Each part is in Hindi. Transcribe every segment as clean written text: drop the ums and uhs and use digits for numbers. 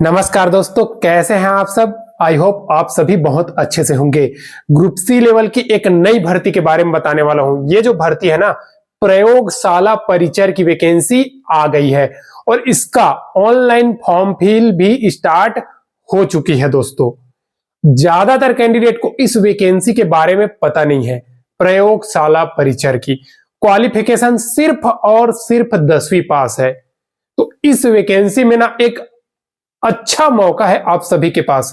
नमस्कार दोस्तों, कैसे हैं आप सब। आई होप आप सभी बहुत अच्छे से होंगे। ग्रुप सी लेवल की एक नई भर्ती के बारे में बताने वाला हूं। ये जो भर्ती है ना, प्रयोगशाला परिचर की वैकेंसी आ गई है और इसका ऑनलाइन फॉर्म फिल भी स्टार्ट हो चुकी है। दोस्तों, ज्यादातर कैंडिडेट को इस वैकेंसी के बारे में पता नहीं है। प्रयोगशाला परिचर की क्वालिफिकेशन सिर्फ और सिर्फ 10वीं पास है। तो इस वैकेंसी में ना एक अच्छा मौका है आप सभी के पास।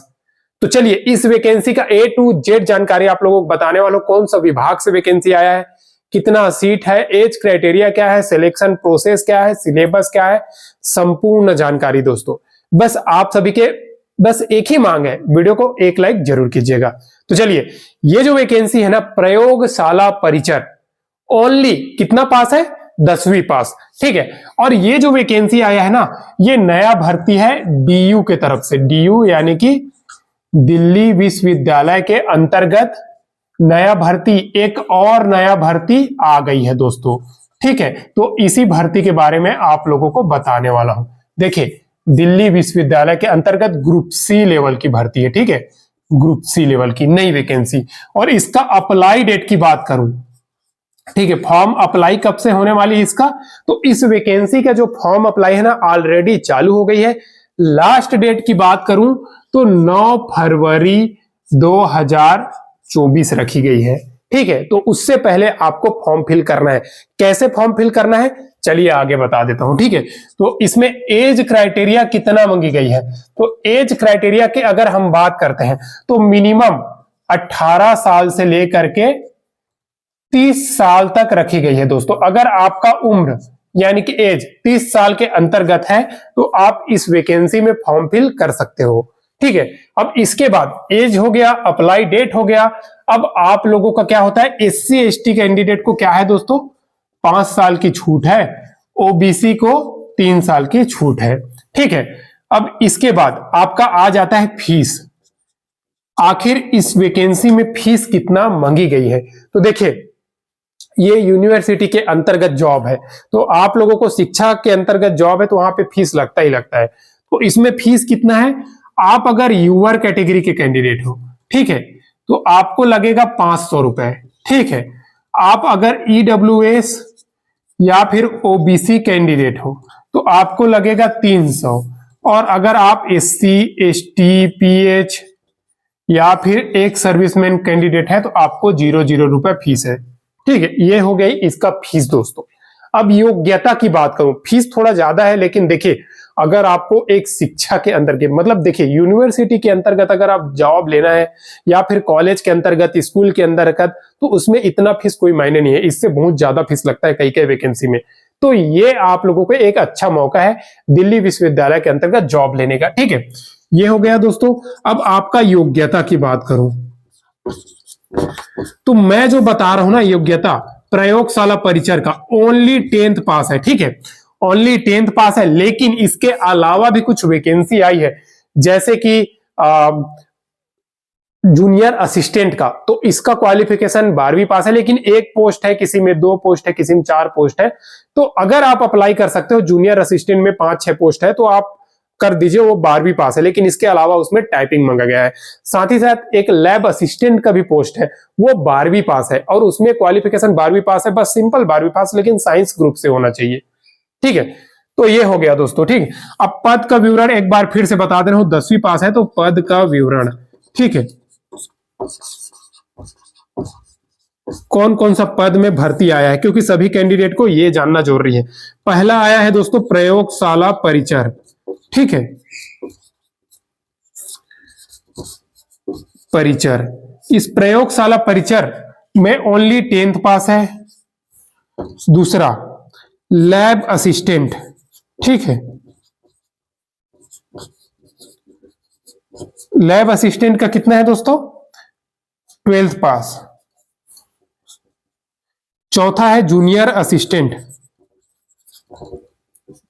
तो चलिए इस वैकेंसी का A to Z जानकारी आप लोगों को बताने वाला हूं। कौन सा विभाग से वैकेंसी आया है, कितना सीट है, एज क्राइटेरिया क्या है, सिलेक्शन प्रोसेस क्या है, सिलेबस क्या है, संपूर्ण जानकारी। दोस्तों, बस आप सभी के बस एक ही मांग है, वीडियो को एक लाइक जरूर कीजिएगा। तो चलिए, ये जो वैकेंसी है ना, प्रयोगशाला परिचर, ओनली कितना पास है, 10वीं पास। ठीक है। और ये जो वैकेंसी आया है ना, ये नया भर्ती है DU के तरफ से। DU यानी कि दिल्ली विश्वविद्यालय के अंतर्गत नया भर्ती, एक और नया भर्ती आ गई है दोस्तों। ठीक है। तो इसी भर्ती के बारे में आप लोगों को बताने वाला हूं। देखिए, दिल्ली विश्वविद्यालय के अंतर्गत ग्रुप सी लेवल की भर्ती है। ठीक है, ग्रुप सी लेवल की नई वैकेंसी। और इसका अप्लाई डेट की बात करूं, ठीक है, फॉर्म अप्लाई कब से होने वाली है इसका, तो इस वैकेंसी का जो फॉर्म अप्लाई है ना, ऑलरेडी चालू हो गई है। लास्ट डेट की बात करूं तो 9 फरवरी 2024 रखी गई है। ठीक है। तो उससे पहले आपको फॉर्म फिल करना है। कैसे फॉर्म फिल करना है, चलिए आगे बता देता हूं। ठीक है। तो इसमें एज क्राइटेरिया कितना मांगी गई है, तो एज क्राइटेरिया की अगर हम बात करते हैं तो मिनिमम 18 साल से लेकर के 30 साल तक रखी गई है। दोस्तों, अगर आपका उम्र यानी कि एज 30 साल के अंतर्गत है तो आप इस वैकेंसी में फॉर्म फिल कर सकते हो। ठीक है। अब इसके बाद एज हो गया, अप्लाई डेट हो गया। अब आप लोगों का क्या होता है, SC ST कैंडिडेट को क्या है दोस्तों, 5 साल की छूट है। OBC को 3 साल की छूट है। ठीक है। अब इसके बाद आपका आ जाता है फीस। आखिर इस वैकेंसी में फीस कितना मांगी गई है, तो देखिए, ये यूनिवर्सिटी के अंतर्गत जॉब है, तो आप लोगों को शिक्षा के अंतर्गत जॉब है तो वहां पे फीस लगता ही लगता है। तो इसमें फीस कितना है, आप अगर यूआर कैटेगरी के कैंडिडेट हो, ठीक है, तो आपको लगेगा 500 रुपए। ठीक है। आप अगर EWS या फिर OBC कैंडिडेट हो तो आपको लगेगा 300। और अगर आप SC ST PH या फिर एक सर्विसमैन कैंडिडेट है तो आपको 0 रुपए फीस है। ठीक है, ये हो गई इसका फीस। दोस्तों, अब योग्यता की बात करूं, फीस थोड़ा ज्यादा है, लेकिन देखिए, अगर आपको एक शिक्षा के अंतर्गत, मतलब देखिए, यूनिवर्सिटी के अंतर्गत अगर आप जॉब लेना है या फिर कॉलेज के अंतर्गत, स्कूल के अंतर्गत, तो उसमें इतना फीस कोई मायने नहीं है। इससे बहुत ज्यादा फीस लगता है कई कई वैकेंसी में। तो ये आप लोगों को एक अच्छा मौका है दिल्ली विश्वविद्यालय के अंतर्गत जॉब लेने का। ठीक है, ये हो गया दोस्तों। अब आपका योग्यता की बात करूं तो मैं जो बता रहा हूं ना, योग्यता प्रयोगशाला परिचर का ओनली 10th पास है। ठीक है, ओनली 10th पास है। लेकिन इसके अलावा भी कुछ वैकेंसी आई है, जैसे कि जूनियर असिस्टेंट का, तो इसका क्वालिफिकेशन 12वीं पास है, लेकिन एक पोस्ट है, किसी में 2 पोस्ट है, किसी में 4 पोस्ट है। तो अगर आप अप्लाई कर सकते हो, जूनियर असिस्टेंट में 5-6 पोस्ट है तो आप कर दीजिए, वो 12वीं पास है। लेकिन इसके अलावा उसमें टाइपिंग मांगा गया है। साथ ही साथ एक लैब असिस्टेंट का भी पोस्ट है, वो 12वीं पास है और उसमें क्वालिफिकेशन 12वीं पास है, बस सिंपल 12वीं पास, लेकिन साइंस ग्रुप से होना चाहिए। ठीक है, तो ये हो गया दोस्तों। ठीक है, अब पद का विवरण एक बार फिर से बता दे रहा हूं, 10वीं पास है तो पद का विवरण। ठीक है, कौन कौन सा पद में भर्ती आया है, क्योंकि सभी कैंडिडेट को ये जानना जरूरी है। पहला आया है दोस्तों प्रयोगशाला परिचर। ठीक है, परिचर, इस प्रयोगशाला परिचर में ओनली 10th पास है। दूसरा लैब असिस्टेंट। ठीक है, लैब असिस्टेंट का कितना है दोस्तों, 12th पास। चौथा है जूनियर असिस्टेंट,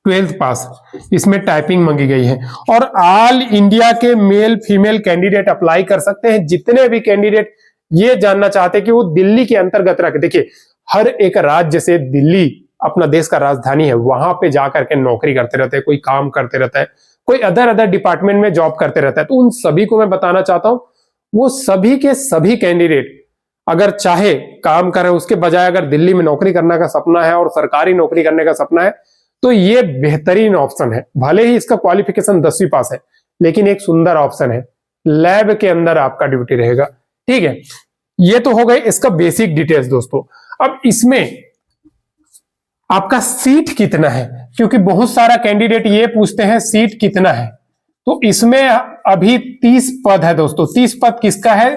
12th पास, इसमें टाइपिंग मांगी गई है। और ऑल इंडिया के मेल फीमेल कैंडिडेट अप्लाई कर सकते हैं। जितने भी कैंडिडेट ये जानना चाहते हैं कि वो दिल्ली के अंतर्गत रख, देखिए, हर एक राज्य से दिल्ली अपना देश का राजधानी है, वहां पे जाकर के नौकरी करते रहते हैं, कोई काम करते रहता है, कोई अदर डिपार्टमेंट में जॉब करते रहता है। तो उन सभी को मैं बताना चाहता हूं, वो सभी के सभी कैंडिडेट अगर चाहे काम करे, उसके बजाय अगर दिल्ली में नौकरी करने का सपना है और सरकारी नौकरी करने का सपना है, तो ये बेहतरीन ऑप्शन है। भले ही इसका क्वालिफिकेशन 10वीं पास है, लेकिन एक सुंदर ऑप्शन है। लैब के अंदर आपका ड्यूटी रहेगा, ठीक है। ये तो हो गए इसका बेसिक डिटेल्स दोस्तों। अब इसमें आपका सीट कितना है, क्योंकि बहुत सारा कैंडिडेट ये पूछते हैं सीट कितना है। तो इसमें अभी 30 पद है दोस्तों। 30 पद किसका है?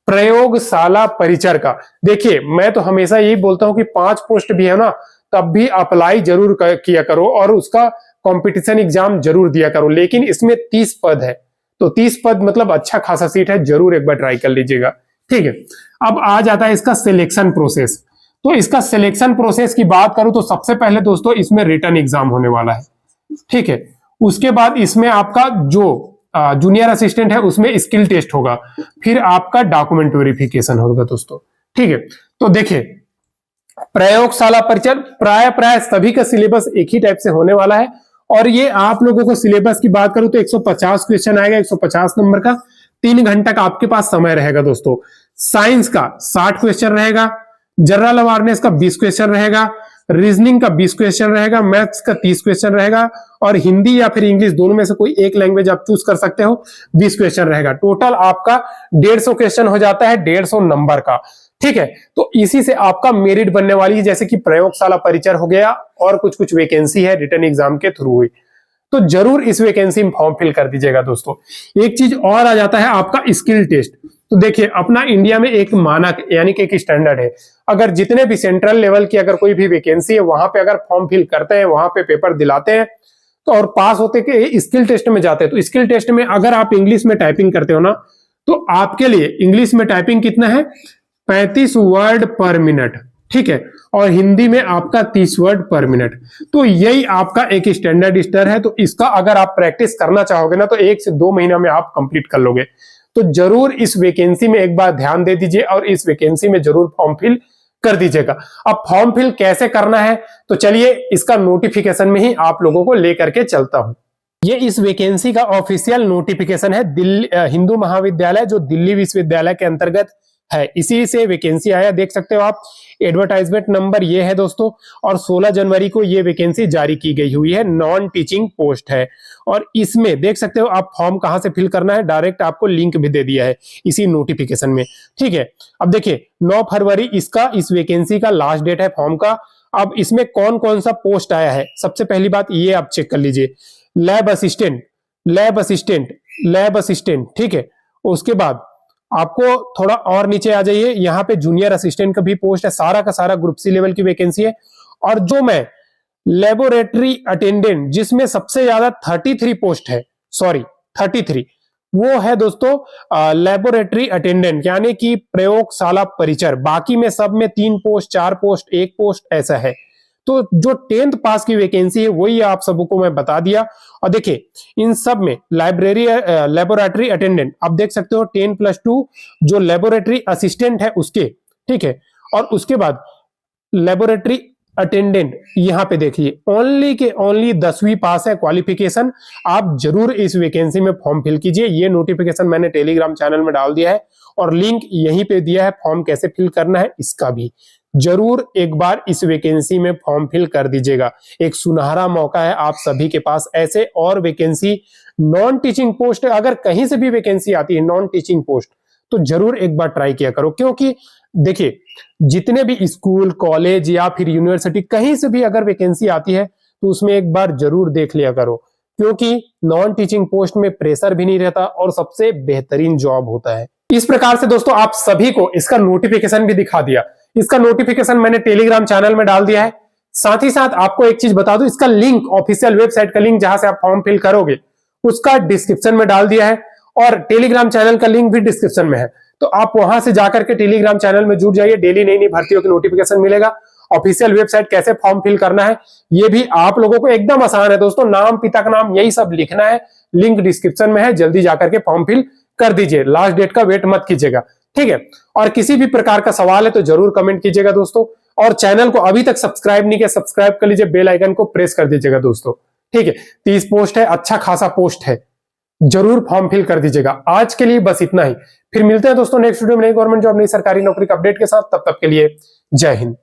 प्रयोगशाला परिचर का। देखिए, मैं तो हमेशा यही बोलता हूं कि 5 पोस्ट भी है ना, तब भी अप्लाई जरूर किया करो और उसका कंपटीशन एग्जाम जरूर दिया करो। लेकिन इसमें 30 पद है, तो 30 पद मतलब अच्छा खासा सीट है, जरूर एक बार ट्राई कर लीजिएगा, ठीक है। अब आ जाता है इसका सिलेक्शन प्रोसेस। तो इसका सिलेक्शन प्रोसेस की बात करूं तो सबसे पहले दोस्तों इसमें रिटन एग्जाम होने वाला है, ठीक है। उसके बाद इसमें आपका जो जूनियर असिस्टेंट है उसमें स्किल टेस्ट होगा, फिर आपका डॉक्यूमेंट वेरिफिकेशन होगा दोस्तों, ठीक है। तो देखिए, प्रयोगशाला परिचय प्राय सभी का सिलेबस एक ही टाइप से होने वाला है। और ये आप लोगों को सिलेबस की बात करूं तो 150 क्वेश्चन आएगा, 150 नंबर का। 3 घंटा का आपके पास समय रहेगा दोस्तों। साइंस का 60 क्वेश्चन रहेगा, जनरल अवेयरनेस का 20 क्वेश्चन रहेगा, रीजनिंग का 20 क्वेश्चन रहेगा, मैथ्स का 30 क्वेश्चन रहेगा, और हिंदी या फिर इंग्लिश दोनों में से कोई एक लैंग्वेज आप चूज कर सकते हो, 20 क्वेश्चन रहेगा। टोटल आपका 150 क्वेश्चन हो जाता है 150 नंबर का, ठीक है। तो इसी से आपका मेरिट बनने वाली है, जैसे कि प्रयोगशाला परिचर हो गया और कुछ कुछ वैकेंसी है रिटर्न एग्जाम के थ्रू हुई, तो जरूर इस वैकेंसी में फॉर्म फिल कर दीजिएगा दोस्तों। एक चीज और आ जाता है आपका स्किल टेस्ट। तो देखिए, अपना इंडिया में एक मानक यानी कि एक स्टैंडर्ड है, अगर जितने भी सेंट्रल लेवल की अगर कोई भी वैकेंसी है वहां पे अगर फॉर्म फिल करते हैं, वहां पे पेपर दिलाते हैं तो और पास होते के स्किल टेस्ट में जाते हैं। तो स्किल टेस्ट में अगर आप इंग्लिश में टाइपिंग करते हो ना, तो आपके लिए इंग्लिश में टाइपिंग कितना है? 35 वर्ड पर मिनट, ठीक है। और हिंदी में आपका 30 वर्ड पर मिनट। तो यही आपका एक स्टैंडर्ड स्तर है। तो इसका अगर आप प्रैक्टिस करना चाहोगे ना, तो 1 से 2 महीना में आप कंप्लीट कर लोगे। तो जरूर इस वैकेंसी में एक बार ध्यान दे दीजिए और इस वैकेंसी में जरूर फॉर्म फिल कर दीजिएगा। अब फॉर्म फिल कैसे करना है, तो चलिए इसका नोटिफिकेशन में ही आप लोगों को लेकर के चलता हूं। ये इस वैकेंसी का ऑफिशियल नोटिफिकेशन है दिल्ली हिंदू महाविद्यालय, जो दिल्ली विश्वविद्यालय के अंतर्गत है, इसी से वैकेंसी आया, देख सकते हो आप। एडवर्टाइजमेंट नंबर ये है दोस्तों, और 16 जनवरी को ये वैकेंसी जारी की गई हुई है। नॉन टीचिंग पोस्ट है, और इसमें देख सकते हो आप फॉर्म कहां से फिल करना है, डायरेक्ट आपको लिंक भी दे दिया है इसी नोटिफिकेशन में, ठीक है। अब देखिए, 9 फरवरी इसका इस वैकेंसी का लास्ट डेट है फॉर्म का। अब इसमें कौन कौन सा पोस्ट आया है, सबसे पहली बात ये आप चेक कर लीजिए, lab assistant, lab assistant, lab assistant, ठीक है। उसके बाद आपको थोड़ा और नीचे आ जाइए, यहाँ पे जूनियर असिस्टेंट का भी पोस्ट है, सारा का सारा ग्रुप सी लेवल की वैकेंसी है। और जो मैं लेबोरेटरी अटेंडेंट, जिसमें सबसे ज्यादा 33 पोस्ट है, सॉरी 33, वो है दोस्तों लेबोरेटरी अटेंडेंट यानी कि प्रयोगशाला परिचर। बाकी में सब में 3 पोस्ट, 4 पोस्ट, 1 पोस्ट ऐसा है। तो जो 10th पास की वैकेंसी है वही आप सबको मैं बता दिया। और देखिए, इन सब में लेबोरेटरी अटेंडेंट आप देख सकते हो 10+2 जो लेबोरेटरी असिस्टेंट है उसके, ठीक है। और उसके बाद लेबोरेटरी अटेंडेंट यहां पे देखिए ओनली के ओनली 10वीं पास है क्वालिफिकेशन। आप जरूर इस वैकेंसी में फॉर्म फिल कीजिए। ये नोटिफिकेशन मैंने टेलीग्राम चैनल में डाल दिया है और लिंक यहीं पे दिया है, फॉर्म कैसे फिल करना है इसका भी। जरूर एक बार इस वैकेंसी में फॉर्म फिल कर दीजिएगा। एक सुनहरा मौका है आप सभी के पास। ऐसे और वैकेंसी नॉन टीचिंग पोस्ट, अगर कहीं से भी वैकेंसी आती है नॉन टीचिंग पोस्ट, तो जरूर एक बार ट्राई किया करो। क्योंकि देखिए, जितने भी स्कूल, कॉलेज या फिर यूनिवर्सिटी कहीं से भी अगर वैकेंसी आती है तो उसमें एक बार जरूर देख लिया करो, क्योंकि नॉन टीचिंग पोस्ट में प्रेशर भी नहीं रहता और सबसे बेहतरीन जॉब होता है। इस प्रकार से दोस्तों आप सभी को इसका नोटिफिकेशन भी दिखा दिया। इसका नोटिफिकेशन मैंने टेलीग्राम चैनल में डाल दिया है। साथ ही साथ आपको एक चीज बता दूं, इसका लिंक, ऑफिशियल वेबसाइट का लिंक जहां से आप फॉर्म फिल करोगे उसका डिस्क्रिप्शन में डाल दिया है, और टेलीग्राम चैनल का लिंक भी डिस्क्रिप्शन में है। तो आप वहां से जाकर के टेलीग्राम चैनल में जुड़ जाइए, डेली नई नई भर्तियों की नोटिफिकेशन मिलेगा। ऑफिशियल वेबसाइट कैसे फॉर्म फिल करना है ये भी आप लोगों को एकदम आसान है दोस्तों। नाम, पिता का नाम, यही सब लिखना है, लिंक डिस्क्रिप्शन में है। जल्दी जाकर के फॉर्म फिल कर दीजिए, लास्ट डेट का वेट मत कीजिएगा, ठीक है। और किसी भी प्रकार का सवाल है तो जरूर कमेंट कीजिएगा दोस्तों। और चैनल को अभी तक सब्सक्राइब नहीं किया, सब्सक्राइब कर लीजिए, बेल आइकन को प्रेस कर दीजिएगा दोस्तों। ठीक है, 30 पोस्ट है, अच्छा खासा पोस्ट है, जरूर फॉर्म फिल कर दीजिएगा। आज के लिए बस इतना ही, फिर मिलते हैं दोस्तों नेक्स्ट वीडियो में नई गवर्नमेंट जॉब, नई सरकारी नौकरी के अपडेट के साथ। तब तक के लिए जय हिंद।